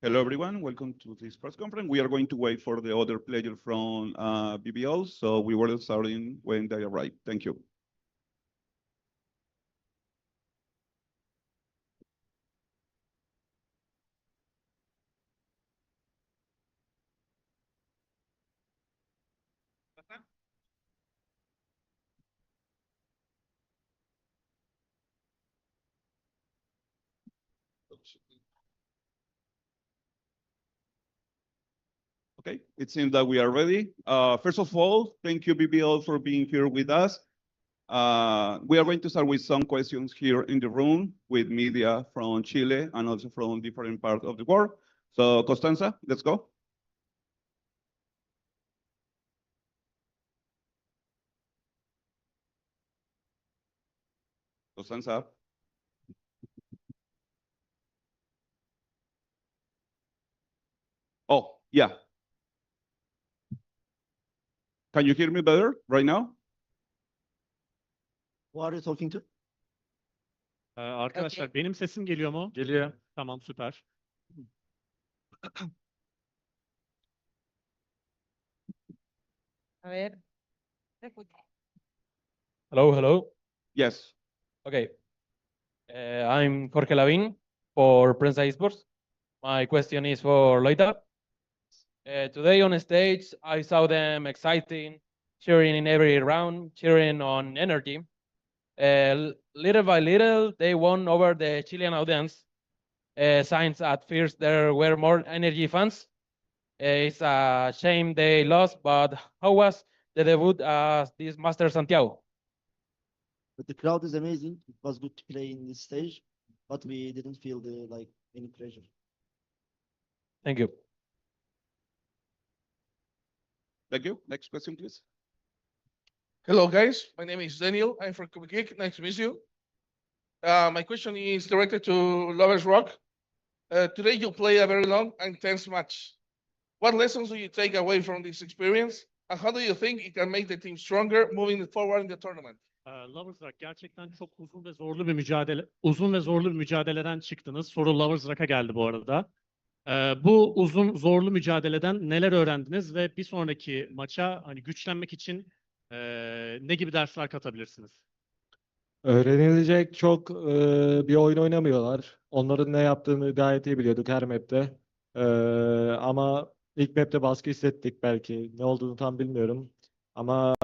Hello, everyone. Welcome to this press conference. We are going to wait for the other player from BBL, so we will starting when they arrive. Thank you. Okay, it seems that we are ready. First of all, thank you, BBL, for being here with us. We are going to start with some questions here in the room with media from Chile and also from different parts of the world. So, Constanza, let's go. Constanza. Oh, yeah. Can you hear me better right now? Who are you talking to? Arkadaşlar Okay. benim sesim geliyor mu? Geliyor. Tamam, süper. A ver, te escucho. Hello, hello. Yes. Okay. I'm Jorge Lavín for Prensa Esports. My question is for Loita. Today on stage, I saw them exciting, cheering in every round, cheering on energy. Little by little, they won over the Chilean audience. Since at first there were more energy fans. It's a shame they lost, but how was the debut as this Masters Santiago? But the crowd is amazing. It was good to play in this stage, but we didn't feel any pressure. Thank you. Thank you. Next question, please. Hello, guys. My name is Daniel. I'm from Quebec. Nice to meet you. My question is directed to Lovers Rock. Today you play a very long and intense match. What lessons do you take away from this experience? And how do you think it can make the team stronger moving forward in the tournament? Lovers Rock gerçekten çok uzun ve zorlu bir mücadeleden çıktınız. Soru Lovers Rock'a geldi bu arada. Bu uzun zorlu mücadeleden neler öğrendiniz ve bir sonraki maça hani güçlenmek için ne gibi dersler katabilirsiniz? Öğrenilecek çok bir oyun oynamıyorlar. Onların ne yaptığını gayet iyi biliyorduk her map'te. Ama ilk map'te baskı hissettik belki. Ne olduğunu tam bilmiyorum. Ama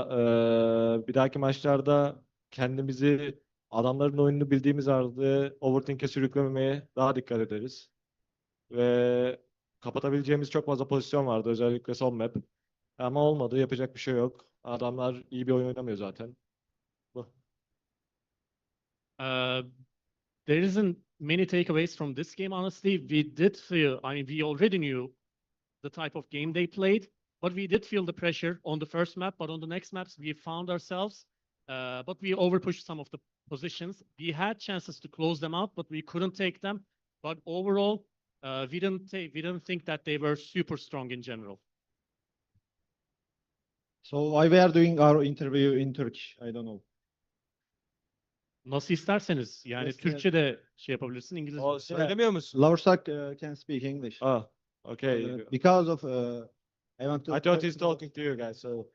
bir dahaki maçlarda kendimizi adamların oyununu bildiğimiz halde overthink'e sürüklememeye daha dikkat ederiz. Ve kapatabileceğimiz çok fazla pozisyon vardı özellikle son map. Ama olmadı. Yapacak bir şey yok. Adamlar iyi bir oyun oynamıyor zaten. Bu. There isn't many takeaways from this game, honestly. We did feel, I mean, we already knew the type of game they played, but we did feel the pressure on the first map, but on the next maps, we found ourselves, but we overpushed some of the positions. We had chances to close them out, but we couldn't take them. But overall, we didn't think that they were super strong in general. So why we are doing our interview in Turkish? I don't know. Nasıl isterseniz, yani Yes, Türkçe de şey yapabilirsin, İngilizce. O söylemiyor musun? Loversack can speak English. Ah, okay. Because of I want to. I thought he's talking to you guys. So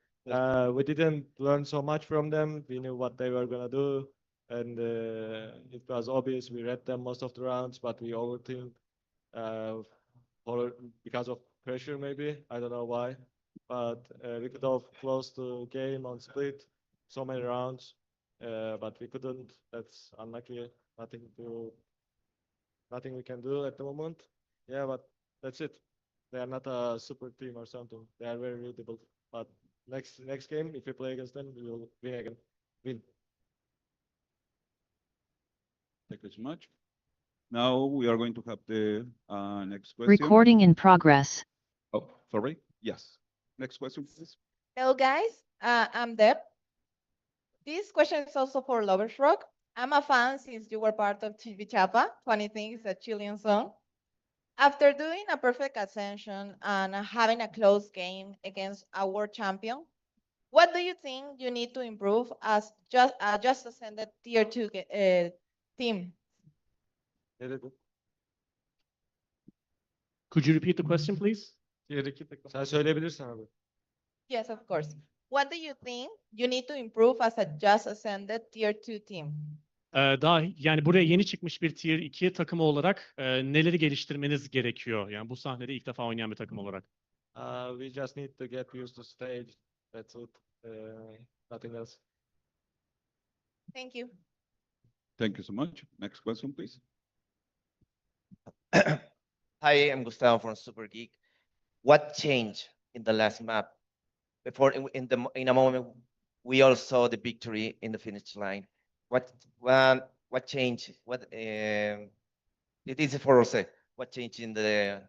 we didn't learn so much from them. We knew what they were gonna do, and it was obvious. We read them most of the rounds, but we overthink because of pressure, maybe. I don't know why, but we could have closed the game on split so many rounds, but we couldn't. That's unlucky. Nothing we can do at the moment. Yeah, but that's it. They are not a super team or something. They are very readable. But next game, if we play against them, we will win again. Win. Thank you so much. Now we are going to have the next question. Recording in progress. Oh, sorry. Yes. Next question, please. Hello, guys. I'm Deb. This question is also for Lovers Rock. I'm a fan since you were part of Chivichapa. Funny thing is a Chilean song. After doing a perfect ascension and having a close game against a world champion, what do you think you need to improve as just ascended tier 2 team? Ne dedin? Could you repeat the question, please? Tier 2 takım. Sen söyleyebilirsin abi. Yes, of course. What do you think you need to improve as a just ascended tier 2 team? Daha yani buraya yeni çıkmış bir Tier 2 takımı olarak neleri geliştirmeniz gerekiyor? Yani bu sahnede ilk defa oynayan bir takım olarak. We just need to get used to stage. That's it. Nothing else. Thank you. Thank you so much. Next question, please. Hi, I'm Gustavo from Super Geek. What changed in the last map? Before in a moment we all saw the victory in the finish line. What changed? It is for us. What changed in the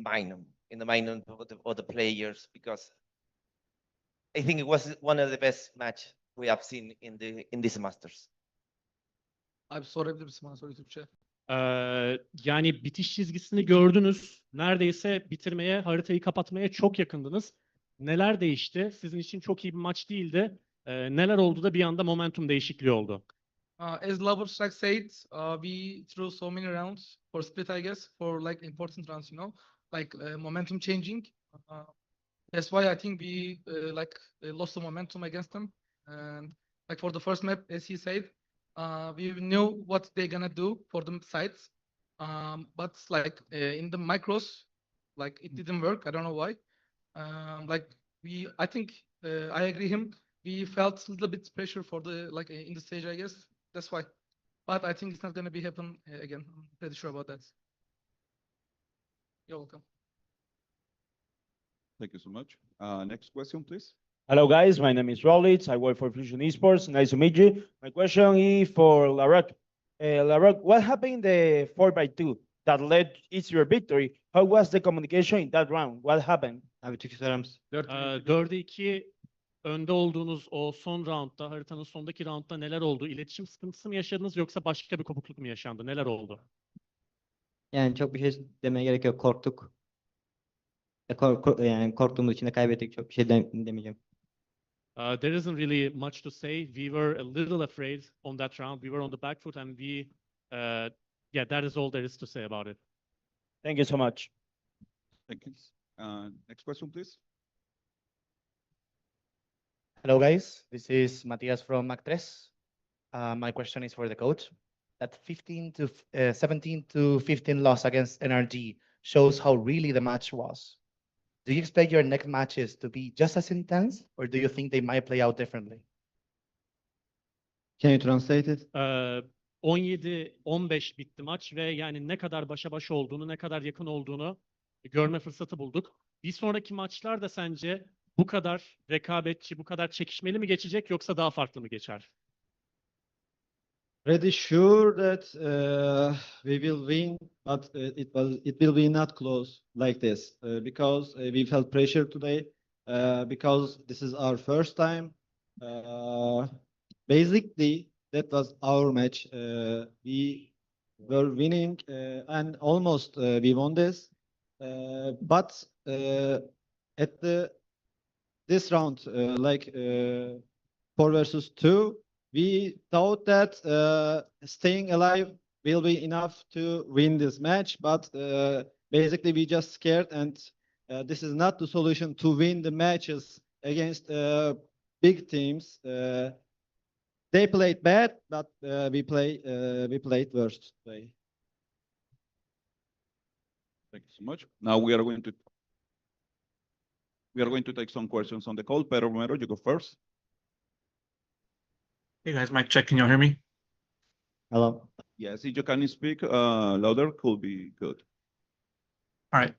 mind of the players? Because I think it was one of the best match we have seen in this Masters. Abi sorabilir misin bana soruyu Türkçe? Yani bitiş çizgisini gördünüz. Neredeyse bitirmeye, haritayı kapatmaya çok yakındınız. Neler değişti? Sizin için çok iyi bir maç değildi. Neler oldu da bir anda momentum değişikliği oldu? As Lovers Rock said, we threw so many rounds for split, I guess, for like important rounds, like momentum changing. That's why I think we lost the momentum against them. And like for the first map, as he said, we knew what they're gonna do for the sides. But like in the micros, like it didn't work. I don't know why. I think I agree him. We felt a little bit pressure for in the stage, I guess. That's why. But I think it's not gonna be happen again. I'm pretty sure about that. You're welcome. Thank you so much. Next question, please. Hello guys, my name is Rollins. I work for Fusion Esports. Nice to meet you. My question is for Larok. Larok, what happened in the 4x2 that led to your victory? How was the communication in that round? What happened? Abi Türkçe söyler misin? 4'e 2 önde olduğunuz o son roundda, haritanın sondaki roundda neler oldu? İletişim sıkıntısı mı yaşadınız yoksa başka bir kopukluk mu yaşandı? Neler oldu? Yani çok bir şey demeye gerek yok. Korktuk. Yani korktuğumuz için de kaybettik. Çok bir şey demeyeceğim. There isn't really much to say. We were a little afraid on that round. We were on the back foot and yeah, that is all there is to say about it. Thank you so much. Thank you. Next question, please. Hello, guys. This is Matias from Mac3. My question is for the coach. That 17 to 15 loss against NRG shows how really the match was. Do you expect your next matches to be just as intense, or do you think they might play out differently? Can you translate it? 17-15 bitti maç ve yani ne kadar başa baş olduğunu, ne kadar yakın olduğunu görme fırsatı bulduk. Bir sonraki maçlar da sence bu kadar rekabetçi, bu kadar çekişmeli mi geçecek yoksa daha farklı mı geçer? Pretty sure that we will win, but it will be not close like this because we felt pressure today because this is our first time. Basically, that was our match. We were winning and almost we won this, but at this round, 4 versus 2. We thought that staying alive will be enough to win this match, but basically we just scared, and this is not the solution to win the matches against big teams. They played bad, but we played worse today. Thank you so much. Now we are going to take some questions on the call. Pedro Romero, you go first. Hey guys, mic check. Can y'all hear me? Hello. Yes, if you can speak louder, could be good. All right.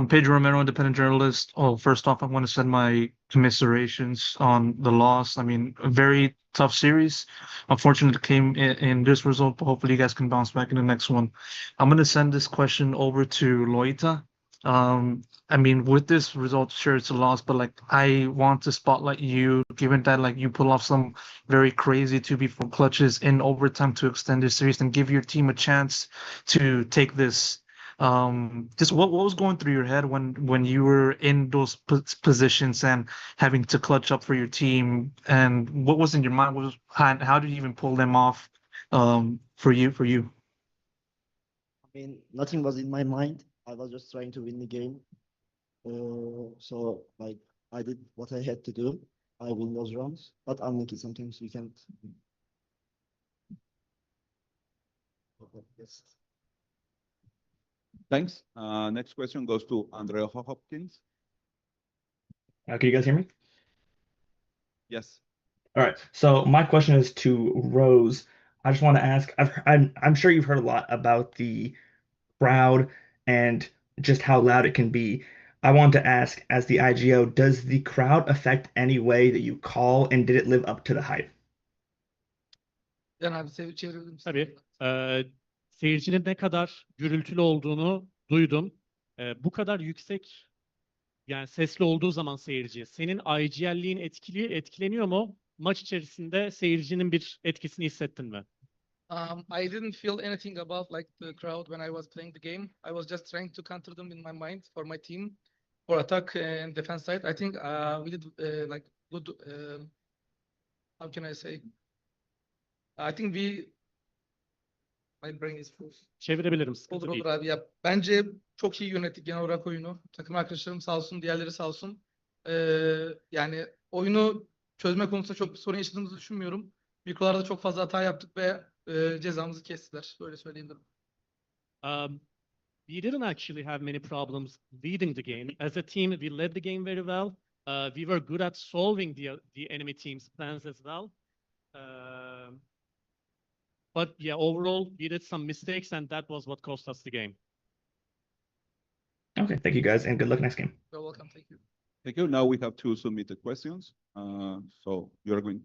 Pedro Romero, independent journalist. Oh, first off, I want to send my commiserations on the loss. I mean, a very tough series. Unfortunately, it came in this result, but hopefully you guys can bounce back in the next one. I'm going to send this question over to Loita. I mean, with this result, sure, it's a loss, but like, I want to spotlight you, given that like you pull off some very crazy 2v4 clutches in overtime to extend this series and give your team a chance to take this. Just what was going through your head when you were in those positions and having to clutch up for your team, and what was in your mind? How did you even pull them off? For you? I mean, nothing was in my mind. I was just trying to win the game. So like I did what I had to do. I win those rounds, but unlucky. Sometimes you can't. Yes. Thanks. Next question goes to Andrea Hopkins. Can you guys hear me? Yes. All right. So my question is to Rose. I just want to ask. I'm sure you've heard a lot about the crowd and just how loud it can be. I want to ask, as the IGO, does the crowd affect any way that you call, and did it live up to the hype? Can abi çevirebilir misin? Tabii. Seyircinin ne kadar gürültülü olduğunu duydum. Bu kadar yüksek, yani sesli olduğu zaman seyirci, senin IGL'liğin etkileniyor mu? Maç içerisinde seyircinin bir etkisini hissettin mi? I didn't feel anything about like the crowd when I was playing the game. I was just trying to counter them in my mind for my team, for attack and defense side. I think we did like good. How can I say? I think my brain is full. Çevirebilirim, sıkıntı Olur değil. abi ya. Bence çok iyi yönettik genel olarak oyunu. Takım arkadaşlarım sağ olsun, diğerleri sağ olsun. Yani oyunu çözme konusunda çok bir sorun yaşadığımızı düşünmüyorum. Mikrolarda çok fazla hata yaptık ve cezamızı kestiler. Böyle söyleyebilirim. We didn't actually have many problems leading the game. As a team, we led the game very well. We were good at solving the enemy team's plans as well. But yeah, overall, we did some mistakes, and that was what cost us the game. Okay, thank you guys, and good luck next game. You're welcome. Thank you. Thank you. Now we have two submitted questions. So you're going.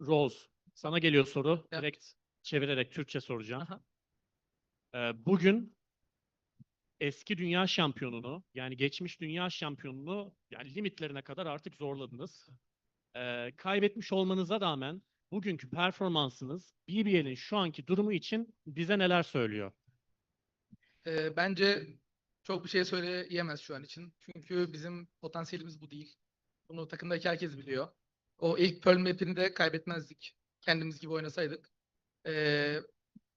Rose, sana geliyor soru. Evet. Direkt çevirerek Türkçe soracağım. Aha. Bugün eski dünya şampiyonunu, yani geçmiş dünya şampiyonunu yani limitlerine kadar artık zorladınız. Kaybetmiş olmanıza rağmen bugünkü performansınız BBL'in şu anki durumu için bize neler söylüyor? Bence çok bir şey söyleyemez şu an için. Çünkü bizim potansiyelimiz bu değil. Bunu takımdaki herkes biliyor. O ilk Pearl Map'ini de kaybetmezdik. Kendimiz gibi oynasaydık.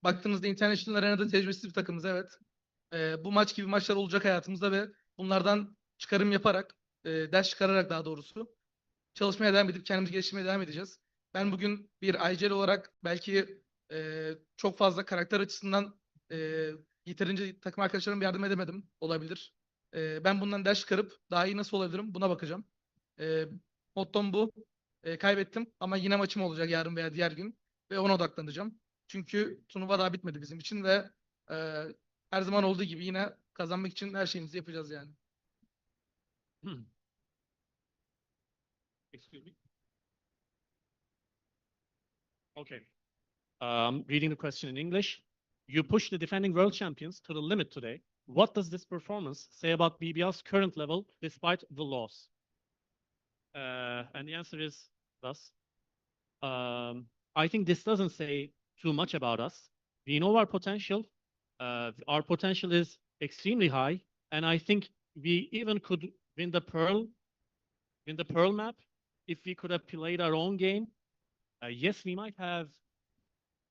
Baktığınızda International Arena'da tecrübesiz bir takımız, evet. Bu maç gibi maçlar olacak hayatımızda ve bunlardan çıkarım yaparak, ders çıkararak daha doğrusu çalışmaya devam edip kendimizi geliştirmeye devam edeceğiz. Ben bugün bir IGL olarak belki çok fazla karakter açısından yeterince takım arkadaşlarıma yardım edemedim. Olabilir. Ben bundan ders çıkarıp daha iyi nasıl olabilirim buna bakacağım. Mottom bu. Kaybettim ama yine maçım olacak yarın veya diğer gün ve ona odaklanacağım. Çünkü turnuva daha bitmedi bizim için ve her zaman olduğu gibi yine kazanmak için her şeyimizi yapacağız yani. Excuse me. Okay. Reading the question in English. You pushed the defending world champions to the limit today. What does this performance say about BBL's current level despite the loss? And the answer is thus. I think this doesn't say too much about us. We know our potential. Our potential is extremely high, and I think we even could win the Pearl map if we could have played our own game. Yes, we might have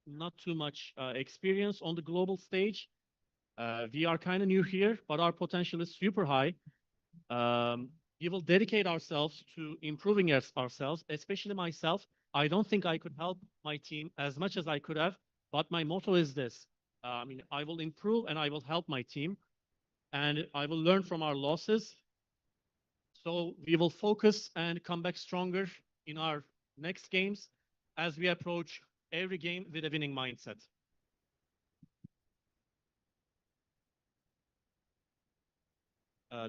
not too much experience on the global stage. We are kind of new here, but our potential is super high. We will dedicate ourselves to improving ourselves, especially myself. I don't think I could help my team as much as I could have, but my motto is this. I will improve and I will help my team, and I will learn from our losses. So we will focus and come back stronger in our next games as we approach every game with a winning mindset.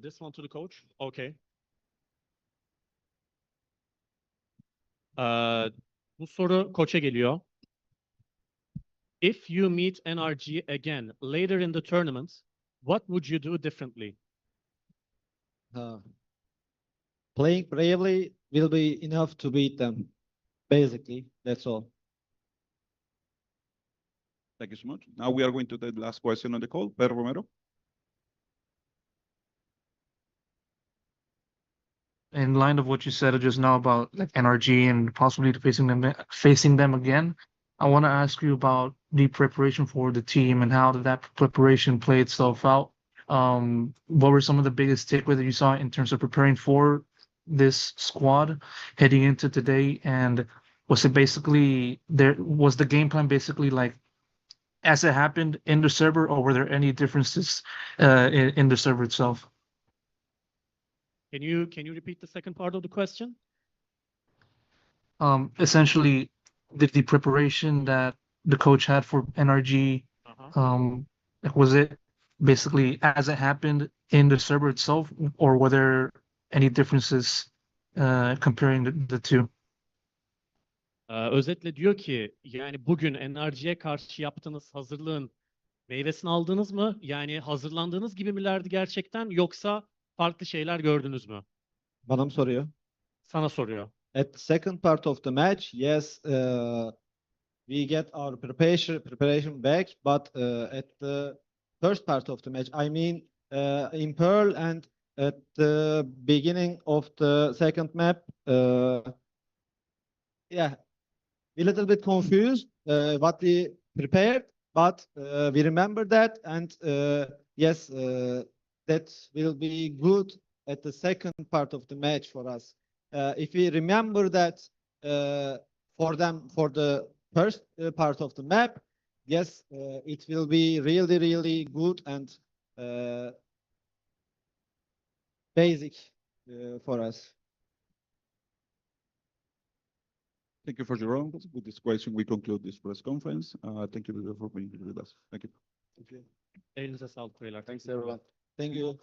This one to the coach. Okay. Bu soru koça geliyor. If you meet NRG again later in the tournament, what would you do differently? Playing bravely will be enough to beat them. Basically, that's all. Thank you so much. Now we are going to the last question on the call. Pedro Romero. In line of what you said just now about like NRG and possibly facing them again, I want to ask you about the preparation for the team and how did that preparation play itself out. What were some of the biggest takeaways that you saw in terms of preparing for this squad heading into today? And was it basically was the game plan basically like as it happened in the server, or were there any differences in the server itself? Can you repeat the second part of the question? Essentially, the preparation that the coach had for NRG, was it basically as it happened in the server itself, or were there any differences comparing the two? Özetle diyor ki yani bugün NRG'ye karşı yaptığınız hazırlığın meyvesini aldınız mı? Yani hazırlandığınız gibi milerdi gerçekten yoksa farklı şeyler gördünüz mü? Bana mı soruyor? Sana soruyor. At the second part of the match, yes, we get our preparation back, but at the first part of the match, I mean, in Pearl and at the beginning of the second map, yeah, we're a little bit confused what we prepared, but we remember that, and yes, that will be good at the second part of the match for us. If we remember that for them for the first part of the map, yes, it will be really, really good and basic for us. Thank you for your answers. With this question, we conclude this press conference. Thank you for being here with us. Thank you. Thank you. Elinize sağlık beyler. Thanks everyone. Thank you.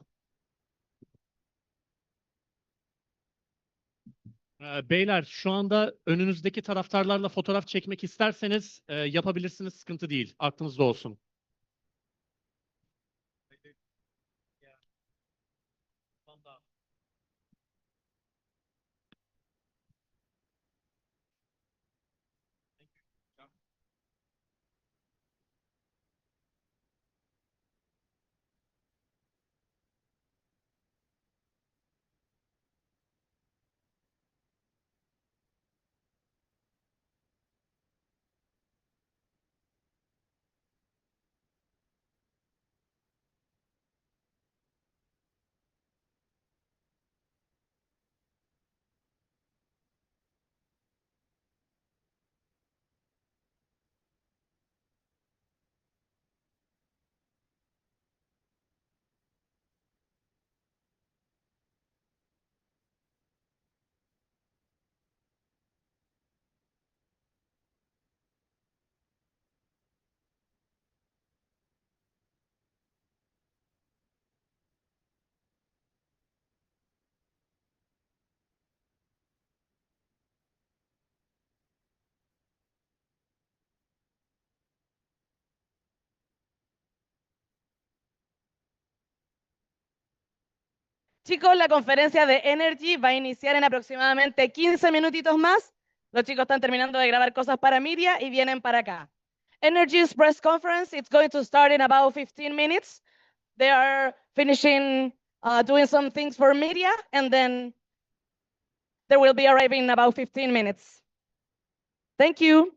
Beyler şu anda önünüzdeki taraftarlarla fotoğraf çekmek isterseniz yapabilirsiniz, sıkıntı değil. Aklınızda olsun. Chicos, la conferencia de Energy va a iniciar en aproximadamente 15 minutitos más. Los chicos están terminando de grabar cosas para media y vienen para acá. Energy's press conference, it's going to start in about 15 minutes. They are finishing doing some things for media, and then they will be arriving in about 15 minutes. Thank you.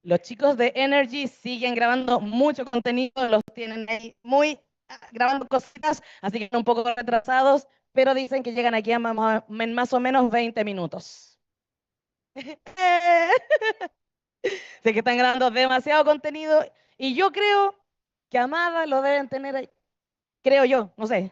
Los chicos de Energy siguen grabando mucho contenido, los tienen ahí muy grabando cositas, así que están un poco retrasados, pero dicen que llegan aquí en más o menos 20 minutos. Sé que están grabando demasiado contenido y yo creo que Amada lo deben tener ahí. Creo yo, no sé.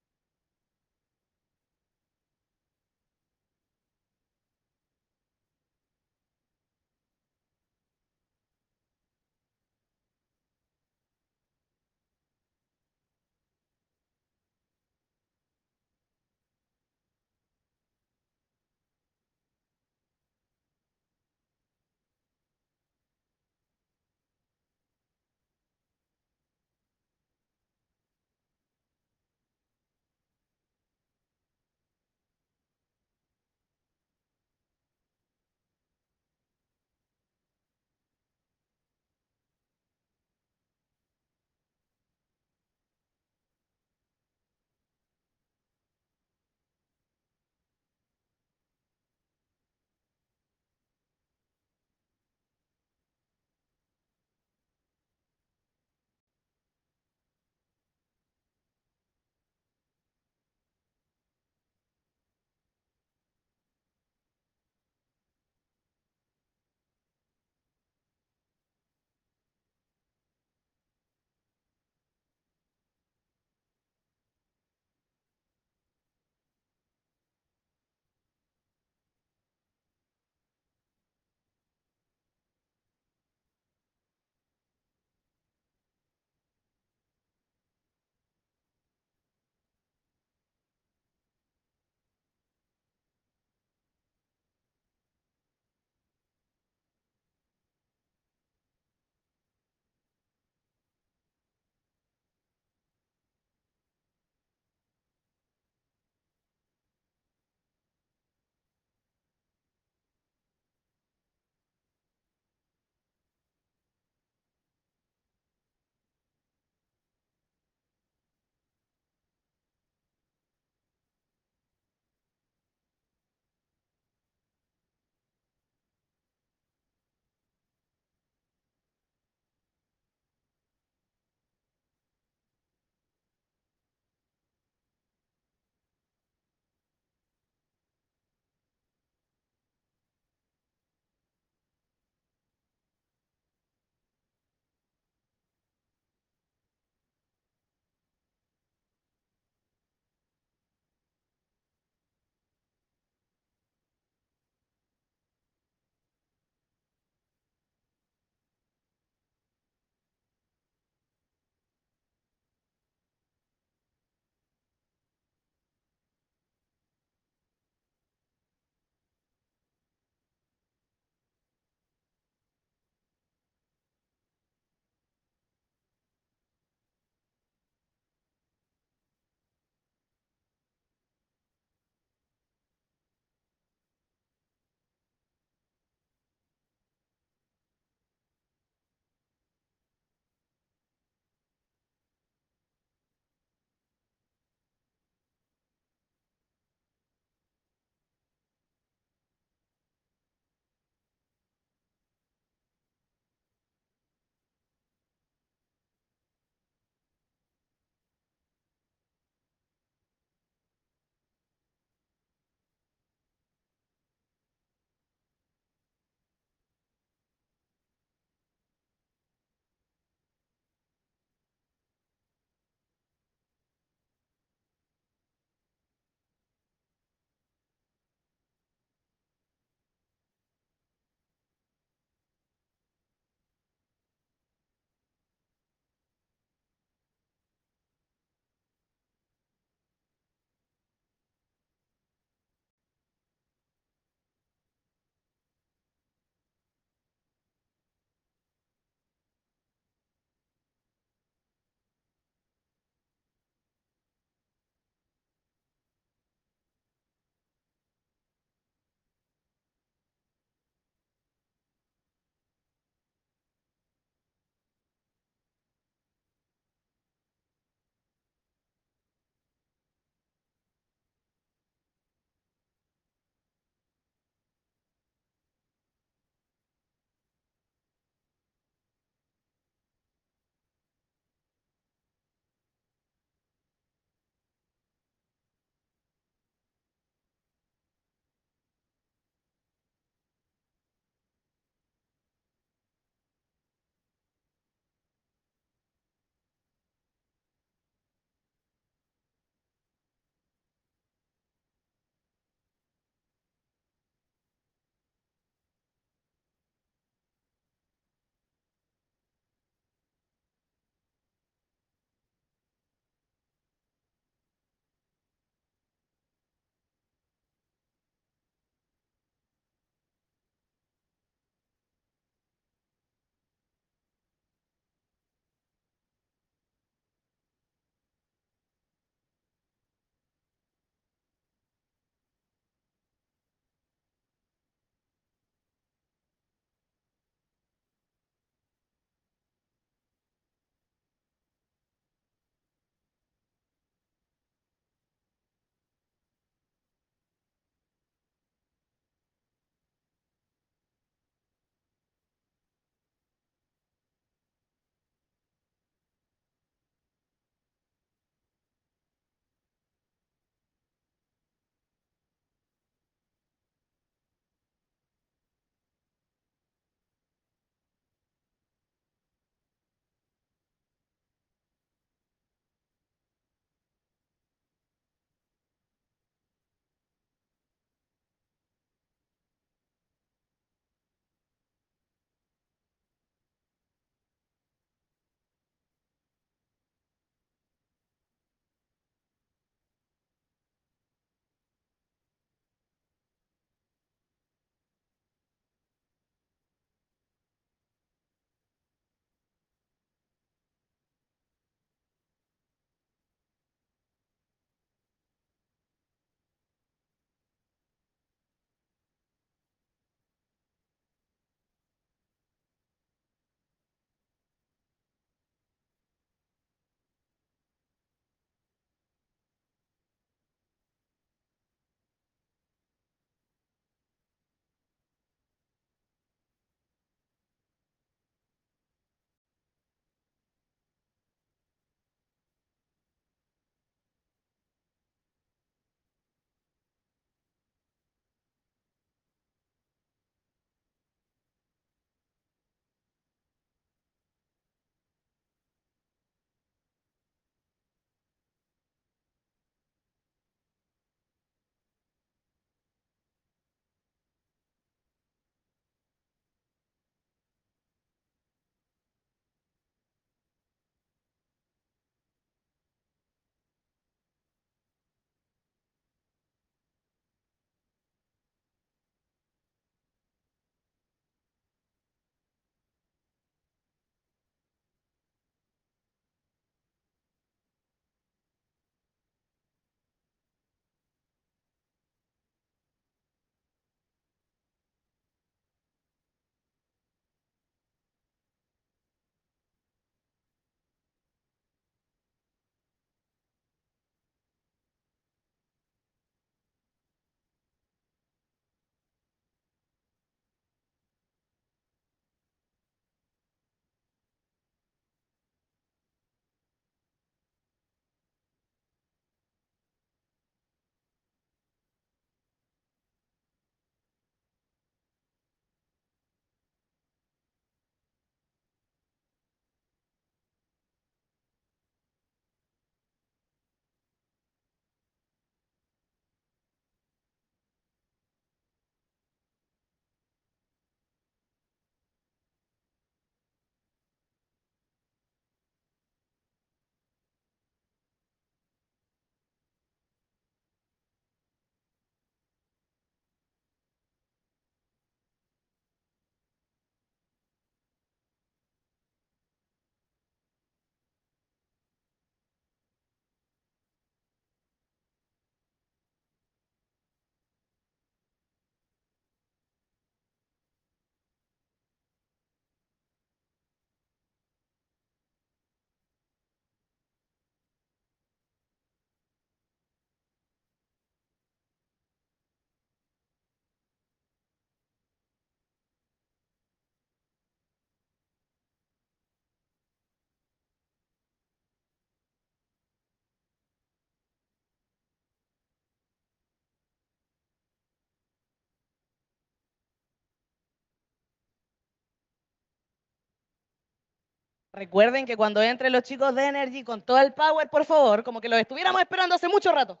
Recuerden que cuando entren los chicos de Energy con todo el power, por favor, como que los estuviéramos esperando hace mucho rato.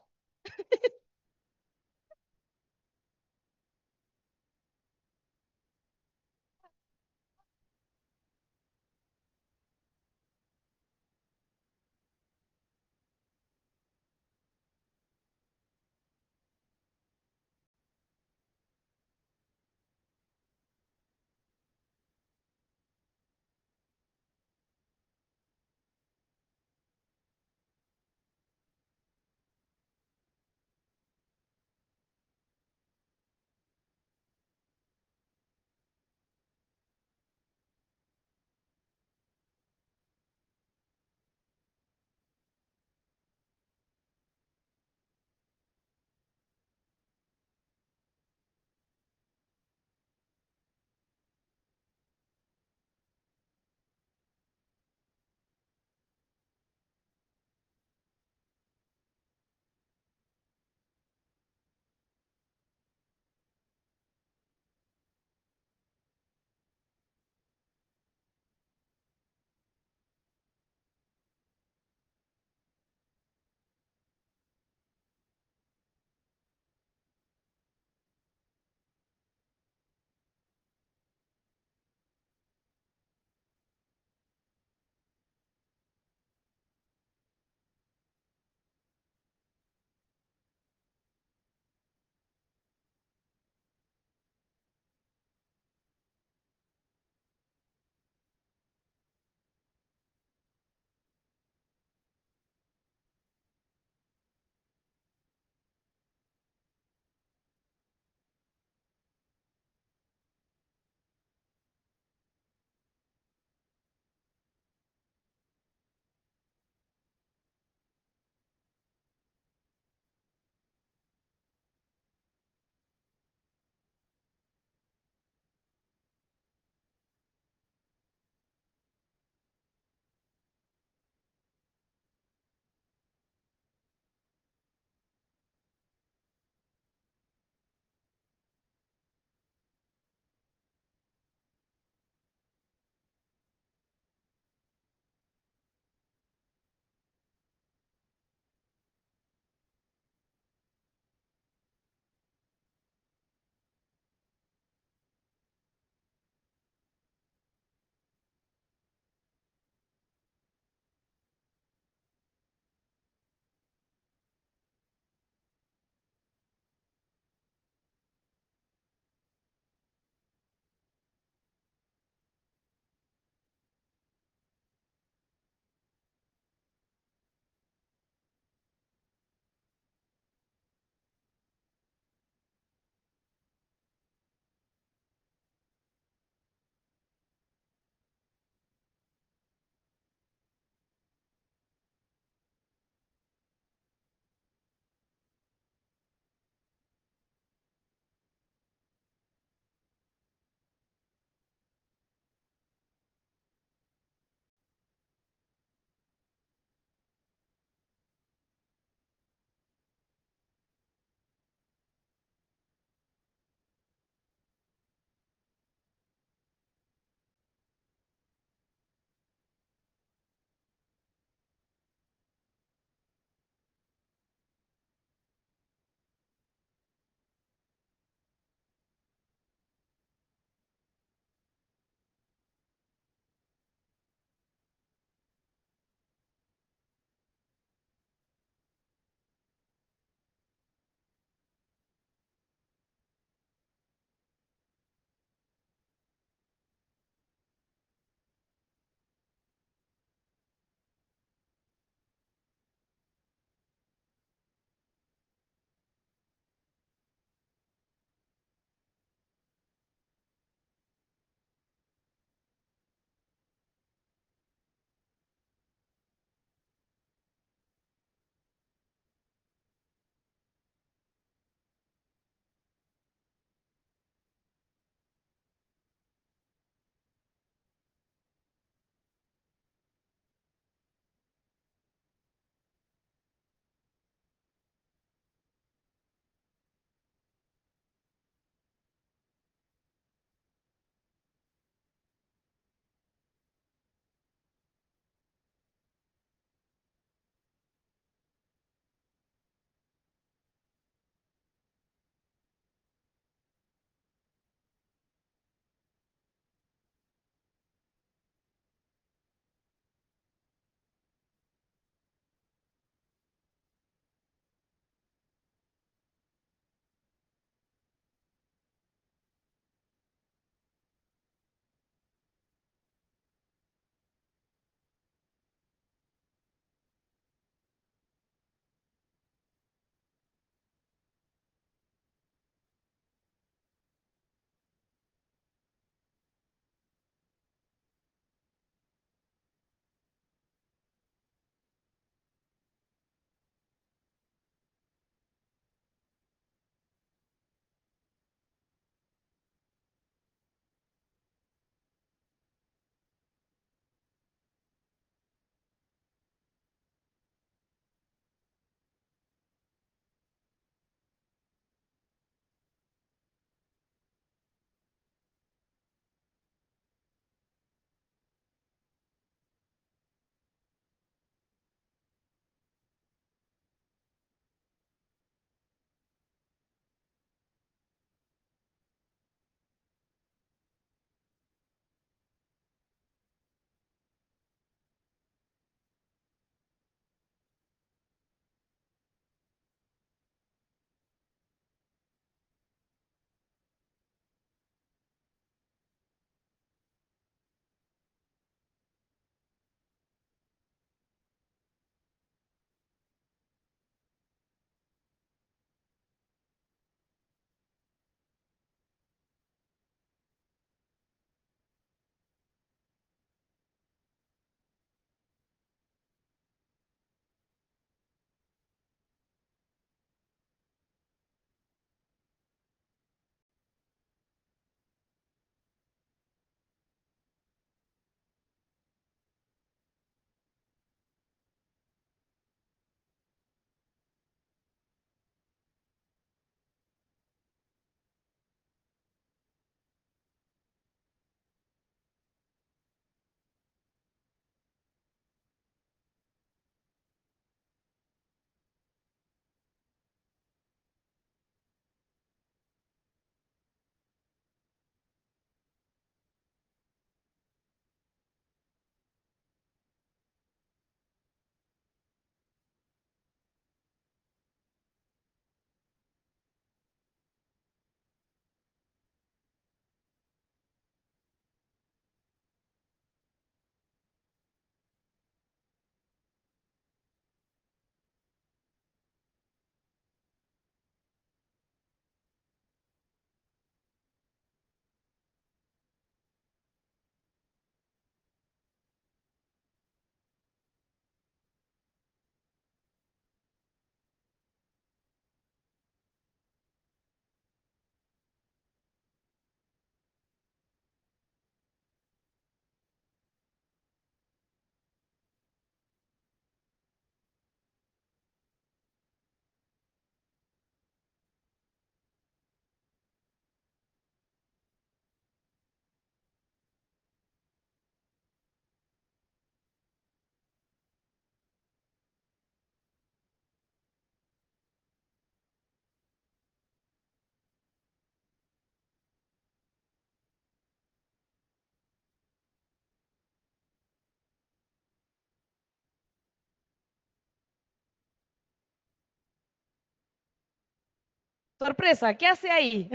Sorpresa, ¿qué hace ahí?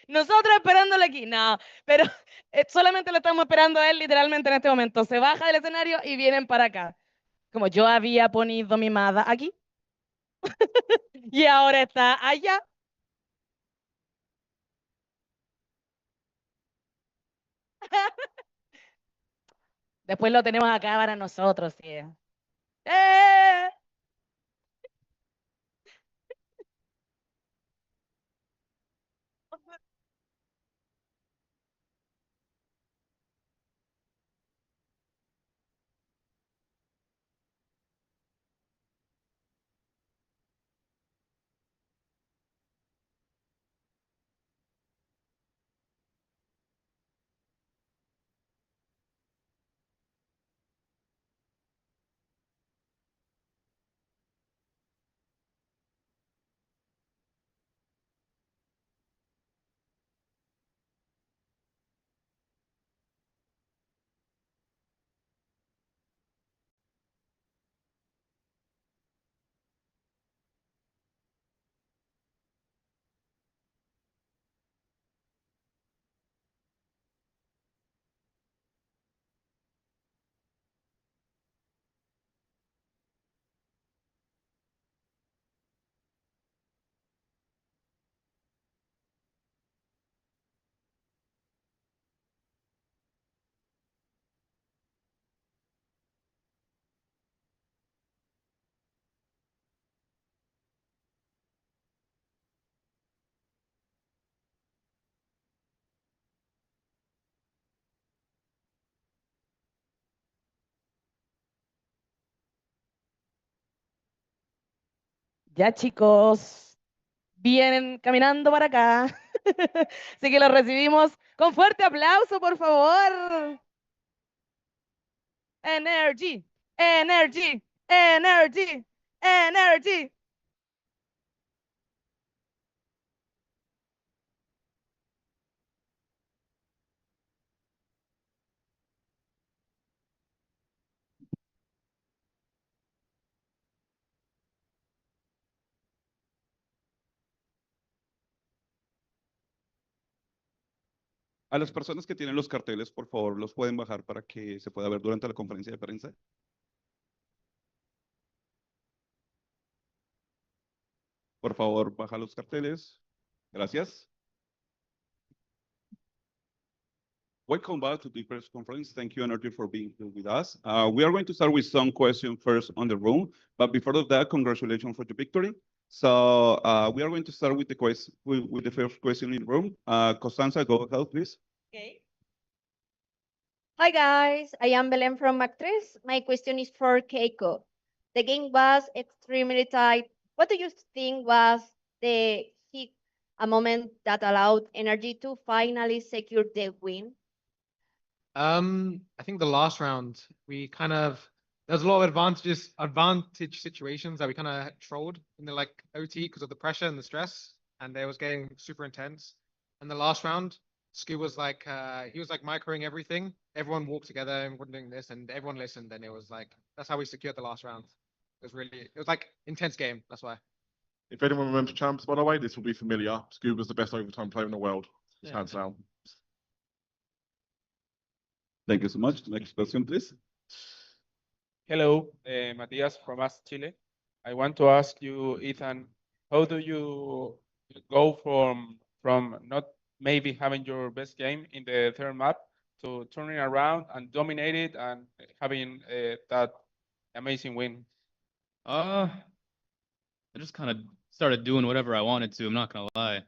Nosotros esperándole aquí. No, pero solamente lo estamos esperando a él literalmente en este momento. Se baja del escenario y vienen para acá. Como yo había ponido mi mada aquí. Y ahora está allá. Después lo tenemos acá para nosotros, sí. ¡Eh! Ya, chicos, vienen caminando para acá. Así que los recibimos con fuerte aplauso, por favor. Energy, energy, energy, energy. A las personas que tienen los carteles, por favor, los pueden bajar para que se pueda ver durante la conferencia de prensa. Por favor, baja los carteles. Gracias. Welcome back to the press conference. Thank you, Energy, for being here with us. We are going to start with some questions first on the room, but before that, congratulations for the victory. So we are going to start with the first question in the room. Constanza, go ahead, please. Okay. Hi guys, I am Belén from Actress. My question is for Keiko. The game was extremely tight. What do you think was a moment that allowed Energy to finally secure the win? I think the last round we there's a lot of advantage situations that we kind of trolled in the OT because of the pressure and the stress, and it was getting super intense. And the last round, Ski was he was microing everything. Everyone walked together and we're doing this, and everyone listened, and it was that's how we secured the last round. It was intense game. That's why. If anyone remembers champs, by the way, this will be familiar. Scuba's the best overtime player in the world. Hands down. Thank you so much. Next question, please. Hello, Matias from Us Chile. I want to ask you, Ethan, how do you go from not maybe having your best game in the third map to turning around and dominate it and having that amazing win? I just kind of started doing whatever I wanted to. I'm not gonna lie.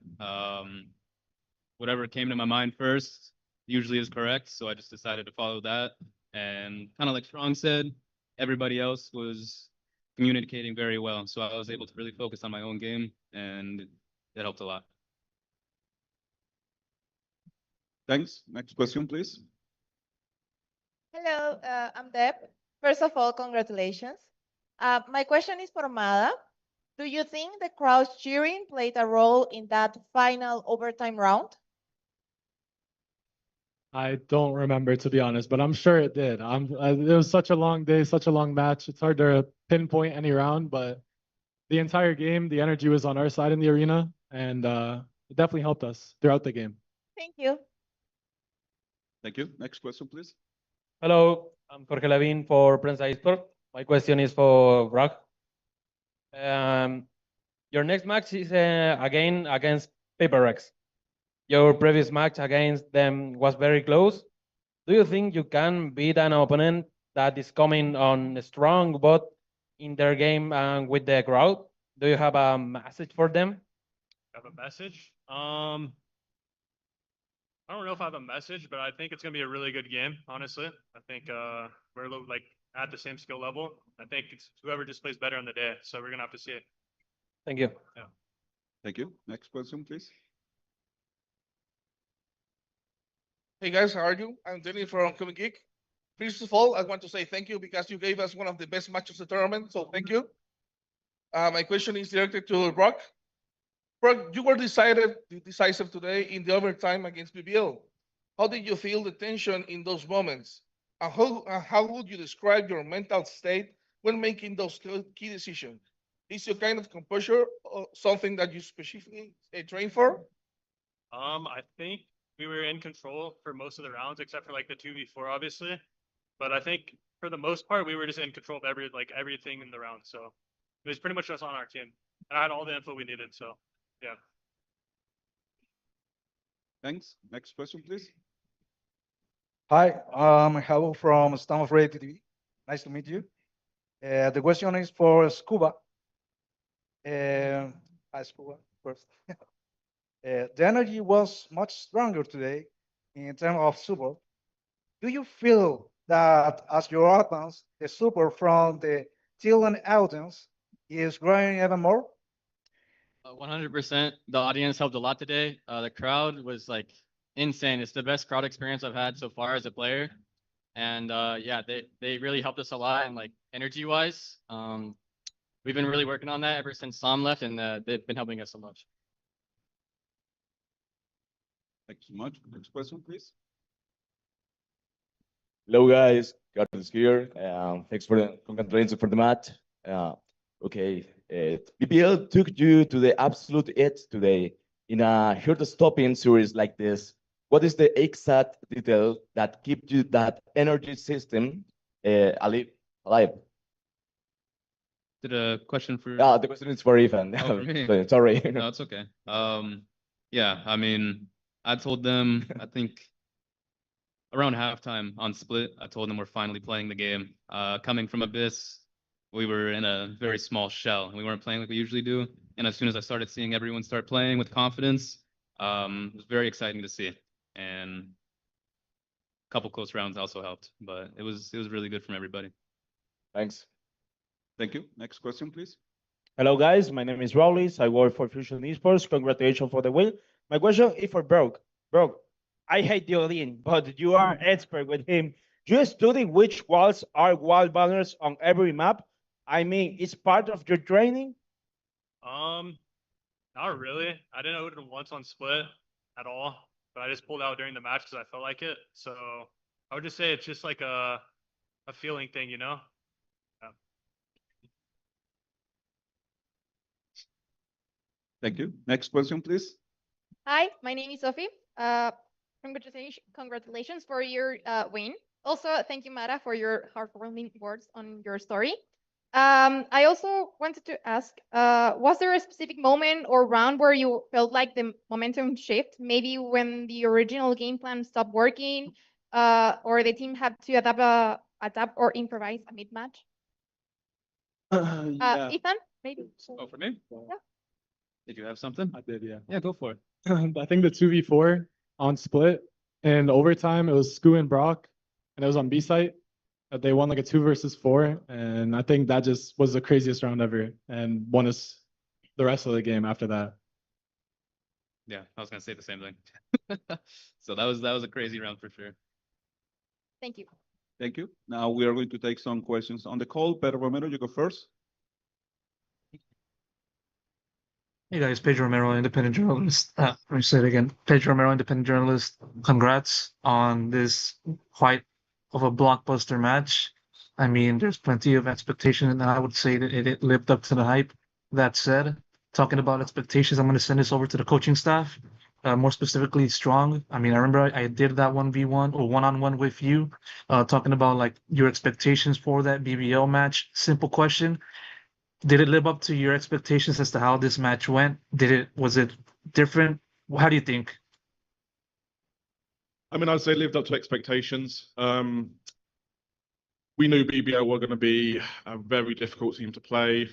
Whatever came to my mind first usually is correct, so I just decided to follow that. And kind of like Strong said, everybody else was communicating very well, so I was able to really focus on my own game, and it helped a lot. Thanks. Next question, please. Hello, I'm Deb. First of all, congratulations. My question is for Mada. Do you think the crowd cheering played a role in that final overtime round? I don't remember, to be honest, but I'm sure it did. It was such a long day, such a long match. It's hard to pinpoint any round, but the entire game, the energy was on our side in the arena. and it definitely helped us throughout the game. Thank you. Thank you. Next question, please. Hello, I'm Jorge Lavin for Prensa Esports. My question is for Brock. Your next match is again against Paper Rex. Your previous match against them was very close. Do you think you can beat an opponent that is coming on strong both in their game and with the crowd? Do you have a message for them? Have a message? I don't know if I have a message, but I think it's gonna be a really good game. Honestly, I think we're like at the same skill level. I think it's whoever just plays better on the day. So we're gonna have to see it. Thank you. Yeah. Thank you. Next question, please. Hey guys, how are you? I'm Danny from Comic Geek. First of all, I want to say thank you because you gave us one of the best matches of the tournament. So thank you. My question is directed to Brock. Brock, you were decisive today in the overtime against BBL. How did you feel the tension in those moments? And how would you describe your mental state when making those key decisions? Is your kind of composure something that you specifically train for? I think we were in control for most of the rounds, except for like the 2v4, obviously. But I think for the most part, we were just in control of everything in the round. So it was pretty much just on our team. And I had all the info we needed. So yeah. Thanks. Next question, please. Hi, I'm Jabo from Stanford Radio TV. Nice to meet you. The question is for Scuba. Hi, Scuba, first. The energy was much stronger today in terms of support. Do you feel that as you advance, the support from the Chilean audience is growing even more? 100%. The audience helped a lot today. The crowd was like insane. It's the best crowd experience I've had so far as a player. And yeah, they really helped us a lot and like energy wise. We've been really working on that ever since Sam left, and they've been helping us so much. Thanks so much. Next question, please. Hello, guys. Carlos here. Thanks for the congratulations for the match. Okay. BPL took you to the absolute edge today in a short-stopping series like this. What is the exact detail that keeps you that energy system alive? Did a question for? The question is for Ethan. Oh, for me. Sorry. No, it's okay. Yeah, I mean, I told them, I think around halftime on Split, I told them we're finally playing the game. Coming from Abyss, we were in a very small shell and we weren't playing like we usually do. And as soon as I started seeing everyone start playing with confidence, it was very exciting to see. And a couple close rounds also helped, but it was really good from everybody. Thanks. Thank you. Next question, please. Hello, guys. My name is Rowlis. I work for Fusion Esports. Congratulations for the win. My question is for Brock. Brock, I hate Diodin, but you are expert with him. You study which walls are wall banners on every map? I mean, it's part of your training? Not really. I didn't open it once on Split at all, but I just pulled out during the match because I felt like it. So I would just say it's just like a feeling thing, you know? Yeah. Thank you. Next question, please. Hi, my name is Sophie. Congratulations for your win. Also, thank you, Mara, for your heartwarming words on your story. I also wanted to ask, was there a specific moment or round where you felt like the momentum shift? Maybe when the original game plan stopped working, or the team had to adapt or improvise a mid-match? Yeah. Ethan, maybe? Oh, for me? Yeah. Did you have something? I did, yeah. Yeah, go for it. I think the 2v4 on Split and overtime, it was Scu and Brock, and it was on B site. They won like a 2 versus 4, and I think that just was the craziest round ever, and won us the rest of the game after that. Yeah, I was gonna say the same thing. So that was a crazy round for sure. Thank you. Thank you. Now we are going to take some questions on the call. Pedro Romero, you go first. Hey guys, Pedro Romero, independent journalist. Let me say it again. Pedro Romero, independent journalist. Congrats on this quite of a blockbuster match. I mean, there's plenty of expectation, and I would say that it lived up to the hype. That said, talking about expectations, I'm going to send this over to the coaching staff, more specifically Strong. I mean, I remember I did that 1v1 or one-on-one with you, talking about like your expectations for that BBL match. Simple question. Did it live up to your expectations as to how this match went? Was it different? How do you think? I mean, I'd say it lived up to expectations. We knew BBL were going to be a very difficult team to play.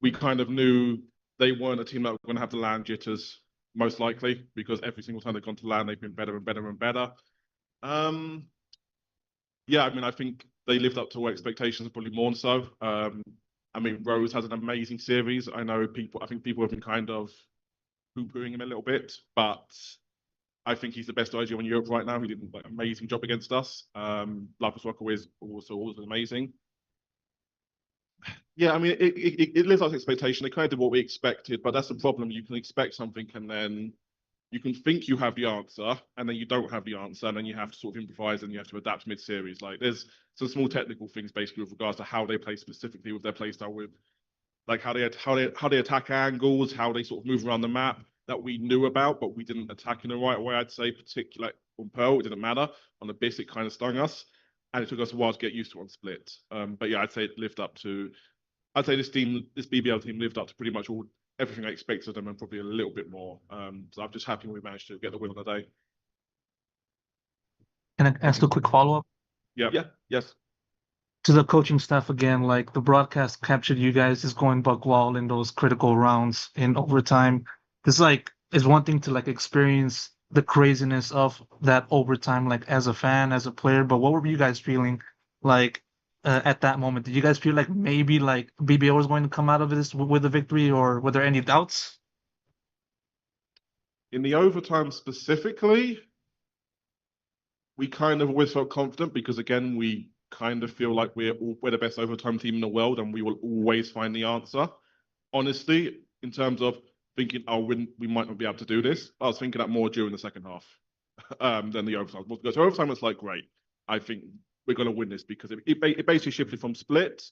We kind of knew they weren't a team that were going to have the land jitters, most likely, because every single time they've gone to land, they've been better and better and better. Yeah, I mean, I think they lived up to our expectations, probably more so. I mean, Rose has an amazing series. I think people have been kind of poo-pooing him a little bit, but I think he's the best IG in Europe right now. He did an amazing job against us. Lapis Rocker is also amazing. Yeah, I mean, it lives up to expectation. They kind of did what we expected, but that's the problem. You can expect something and then you can think you have the answer and then you don't have the answer and then you have to sort of improvise and you have to adapt mid-series. Like there's some small technical things basically with regards to how they play specifically with their playstyle, with like how they attack angles, how they sort of move around the map that we knew about, but we didn't attack in the right way. I'd say particularly on Pearl, it didn't matter. On Abyss, it kind of stung us, and it took us a while to get used to on Split. But yeah, I'd say it lived up to. I'd say this BBL team lived up to pretty much everything I expected of them and probably a little bit more. So I'm just happy we managed to get the win on the day. Can I ask a quick follow-up? Yeah. Yes. To the coaching staff again, like the broadcast captured you guys just going buck wild in those critical rounds in overtime. It's like, it's one thing to like experience the craziness of that overtime, like as a fan, as a player, but what were you guys feeling like at that moment? Did you guys feel like maybe like BBL was going to come out of this with a victory, or were there any doubts? In the overtime specifically, we kind of always felt confident because again, we kind of feel like we're the best overtime team in the world and we will always find the answer. Honestly, in terms of thinking, oh, we might not be able to do this, I was thinking that more during the second half than the overtime. Because overtime was like, great, I think we're going to win this because it basically shifted from Split.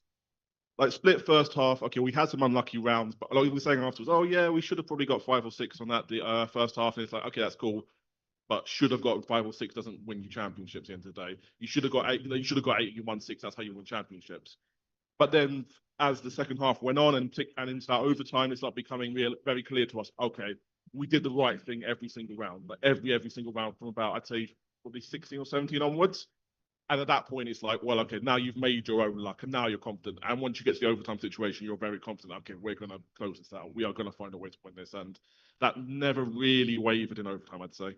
Like Split first half, okay, we had some unlucky rounds, but like we were saying afterwards, oh yeah, we should have probably got 5 or 6 on that the first half, and it's like, okay, that's cool, but should have got 5 or 6 doesn't win you championships at the end of the day. You should have got 8. You should have got 8. You won 6. That's how you win championships. But then, as the second half went on and into that overtime, it's like becoming very clear to us. Okay, we did the right thing every single round, like every single round from about I'd say probably 16 or 17 onwards. And at that point, it's like, well, okay, now you've made your own luck, and now you're confident. And once you get to the overtime situation, you're very confident. Okay, we're going to close this out. We are going to find a way to win this, and that never really wavered in overtime, I'd say.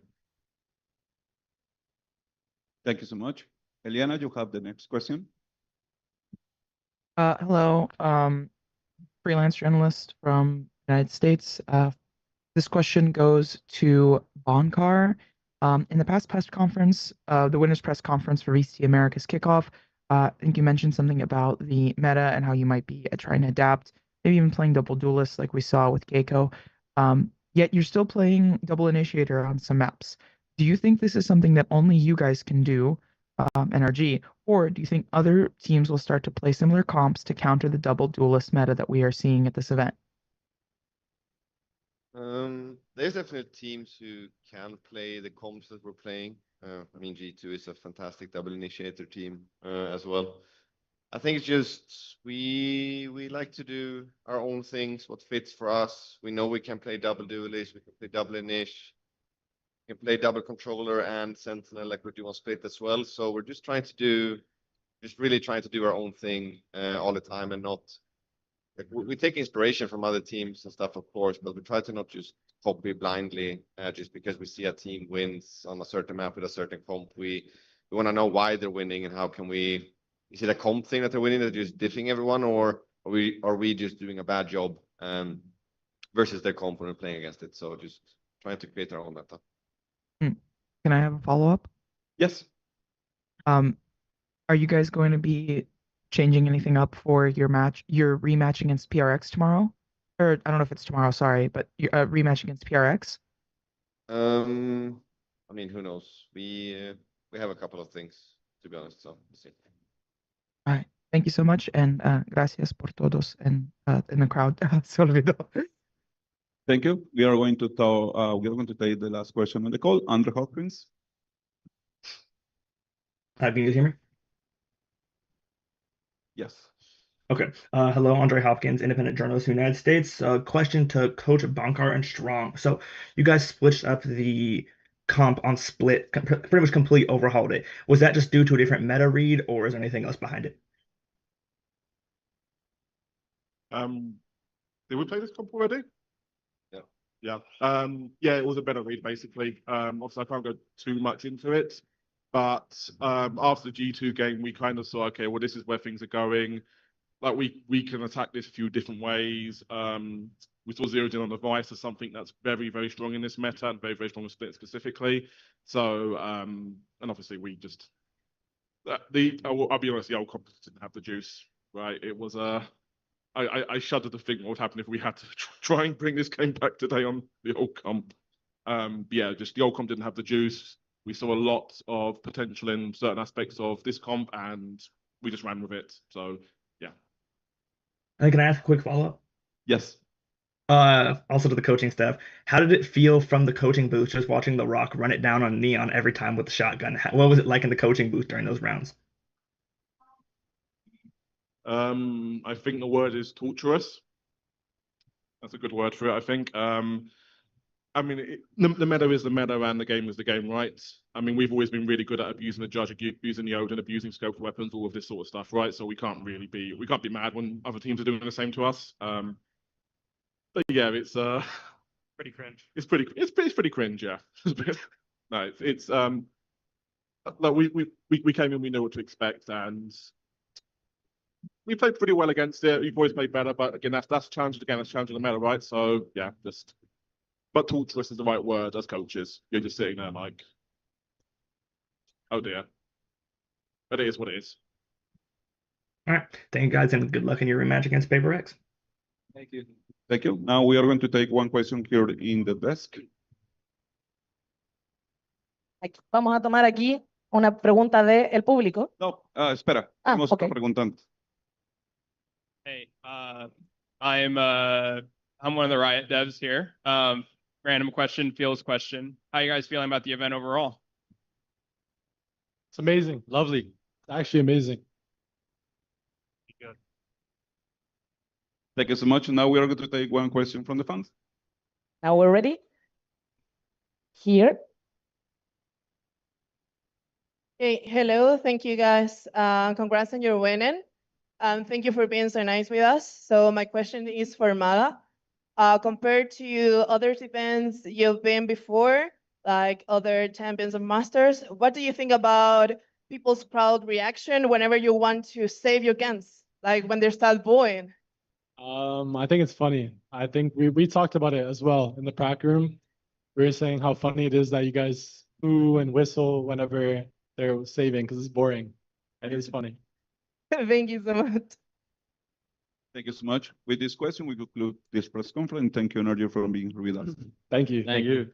Thank you so much. Eliana, you have the next question. Hello, freelance journalist from United States. This question goes to Bonkar. In the past press conference, the winners press conference for VCT America's kickoff, I think you mentioned something about the meta and how you might be trying to adapt, maybe even playing double duelist like we saw with Gecko. Yet you're still playing double initiator on some maps. Do you think this is something that only you guys can do, NRG, or do you think other teams will start to play similar comps to counter the double duelist meta that we are seeing at this event? There's definitely teams who can play the comps that we're playing. I mean, G2 is a fantastic double initiator team as well. I think it's just we like to do our own things, what fits for us. We know we can play double duelist, we can play double inish, we can play double controller and sentinel like we do on Split as well. So we're just really trying to do our own thing all the time and not. We take inspiration from other teams and stuff, of course, but we try to not just copy blindly just because we see a team wins on a certain map with a certain comp. We want to know why they're winning and how can we. Is it a comp thing that they're winning that they're just diffing everyone, or are we just doing a bad job versus their comp when we're playing against it? So just trying to create our own meta. Can I have a follow-up? Yes. Are you guys going to be changing anything up for your rematch against PRX tomorrow? Or I don't know if it's tomorrow, sorry, but your rematch against PRX? I mean, who knows? We have a couple of things, to be honest, so we'll see. All right. Thank you so much, and gracias por todos in the crowd. Se olvidó. Thank you. We are going to take the last question on the call. Andrew Hopkins. Hi, can you hear me? Yes. Okay. Hello, Andre Hopkins, independent journalist in the United States. Question to Coach Bankar and Strong. So you guys switched up the comp on split, pretty much complete overhauled it. Was that just due to a different meta read, or is there anything else behind it? Did we play this comp already? Yeah. Yeah, it was a better read, basically. Obviously, I can't go too much into it, but after the G2 game, we kind of saw, okay, well, this is where things are going. Like, we can attack this a few different ways. We saw zeroed in on the Vice as something that's very, very strong in this meta and very, very strong in split specifically. So, and obviously, we just... I'll be honest, the old comp didn't have the juice, right? It was I shudder to think what would happen if we had to try and bring this game back today on the old comp. Yeah, just the old comp didn't have the juice. We saw a lot of potential in certain aspects of this comp, and we just ran with it. So, yeah. And can I ask a quick follow-up? Yes. Also to the coaching staff, how did it feel from the coaching booth just watching The Rock run it down on Neon every time with the shotgun? What was it like in the coaching booth during those rounds? I think the word is torturous. That's a good word for it, I think. I mean, the meta is the meta and the game is the game, right? I mean, we've always been really good at abusing the judge, abusing the Odin, abusing scoped weapons, all of this sort of stuff, right? So we can't be mad when other teams are doing the same to us. But yeah, it's Pretty cringe. It's pretty cringe, yeah. No, it's like we came in, we know what to expect, and we played pretty well against it. We've always played better, but again, that's challenged again. That's challenging the meta, right? So yeah, but torturous is the right word as coaches. You're just sitting there like, oh dear. But it is what it is. All right. Thank you guys, and good luck in your rematch against Paper X. Thank you. Thank you. Now we are going to take one question here in the desk. Vamos a tomar aquí una pregunta del público. No, espera. Tenemos otro preguntante. Hey, I'm one of the Riot devs here. Random question, Fields question. How you guys feeling about the event overall? It's amazing. Lovely. Actually amazing. Thank you so much. Now we are going to take one question from the fans. Now we're ready. Here. Hey, hello. Thank you guys. Congrats on your winning. Thank you for being so nice with us. So my question is for Mala. Compared to other events you've been before, like other champions of Masters, what do you think about people's proud reaction whenever you want to save your guns, like when they start booing? I think it's funny. I think we talked about it as well in the prac room. We were saying how funny it is that you guys boo and whistle whenever they're saving because it's boring. And it's funny. Thank you so much. Thank you so much. With this question, we conclude this press conference. Thank you, Energy, for being here with us. Thank you. Thank you.